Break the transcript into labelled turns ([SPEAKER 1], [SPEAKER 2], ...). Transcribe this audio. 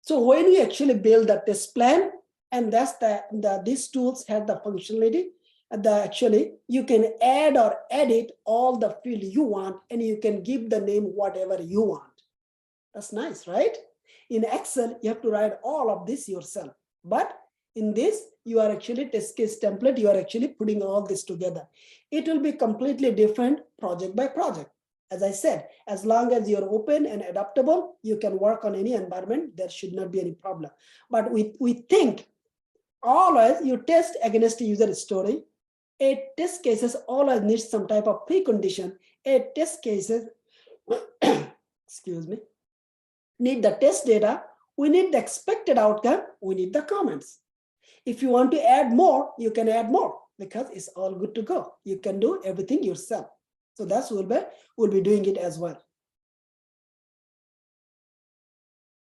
[SPEAKER 1] So when we actually build the test plan, and that's these tools have the functionality, actually you can add or edit all the field you want, and you can give the name whatever you want. That's nice, right? In Excel, you have to write all of this yourself. But in this, you are actually test case template, you are actually putting all this together. It will be completely different project by project. As I said, as long as you're open and adaptable, you can work on any environment. There should not be any problem. But we think always you test against a user story. A test cases always needs some type of precondition. A test cases, excuse me, need the test data. We need the expected outcome. We need the comments. If you want to add more, you can add more because it's all good to go. You can do everything yourself. So that's we'll be doing it as well.